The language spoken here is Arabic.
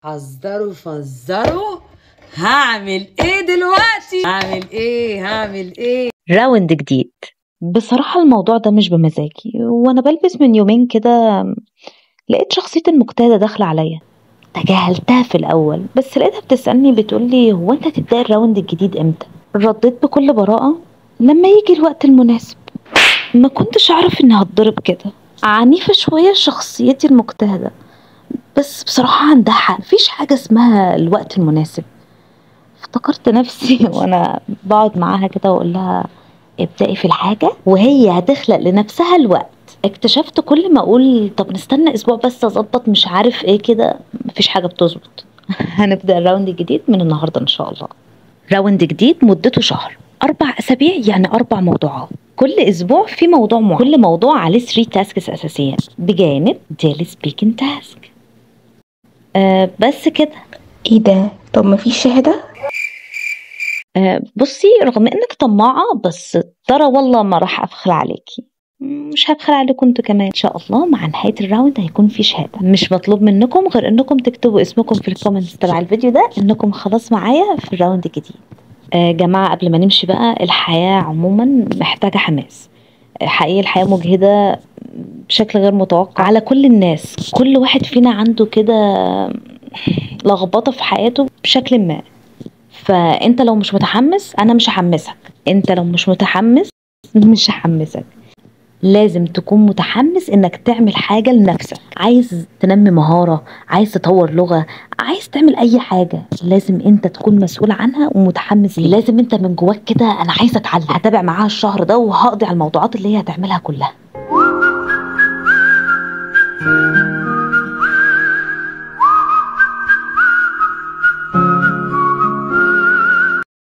حذروا فزروا. هعمل ايه دلوقتي؟ هعمل ايه؟ راوند جديد. بصراحة الموضوع ده مش بمزاجي، وانا بلبس من يومين كده لقيت شخصيتي المجتهدة داخلة عليا. تجاهلتها في الاول، بس لقيتها بتسألني بتقولي هو انت هتبدأ الراوند الجديد امتى؟ رديت بكل براءة لما يجي الوقت المناسب. ما كنتش اعرف اني هتضرب كده. عنيفة شوية شخصيتي المجتهدة، بس بصراحة عندها حق، مفيش حاجة اسمها الوقت المناسب. افتكرت نفسي وانا بقعد معاها كده واقول لها ابدأي في الحاجة وهي هتخلق لنفسها الوقت. اكتشفت كل ما اقول طب نستنى اسبوع بس اظبط مش عارف ايه كده، مفيش حاجة بتظبط. هنبدأ الراوند الجديد من النهاردة ان شاء الله. راوند جديد مدته شهر، 4 أسابيع، يعني 4 موضوعات. كل اسبوع في موضوع معين، كل موضوع عليه 3 تاسكس اساسيين بجانب ديلي سبيكينج تاسك. بس كده. ايه ده؟ طب مفيش شهادة؟ بصي، رغم انك طماعة بس ترى والله ما راح ابخل عليكي. مش هبخل عليكم انتوا كمان. ان شاء الله مع نهاية الراوند هيكون في شهادة. مش مطلوب منكم غير انكم تكتبوا اسمكم في الكومنتس تبع الفيديو ده انكم خلاص معايا في الراوند الجديد. جماعة قبل ما نمشي بقى، الحياة عموما محتاجة حماس. حقيقي الحياة مجهدة بشكل غير متوقع على كل الناس. كل واحد فينا عنده كده لخبطة في حياته بشكل ما. فانت لو مش متحمس انا مش هحمسك، انت لو مش متحمس مش هحمسك. لازم تكون متحمس انك تعمل حاجة لنفسك. عايز تنمي مهارة، عايز تطور لغة، عايز تعمل اي حاجة، لازم انت تكون مسؤول عنها ومتحمس ليه. لازم انت من جواك كده انا عايز اتعلم، هتابع معاها الشهر ده وهقضي على الموضوعات اللي هي هتعملها كلها.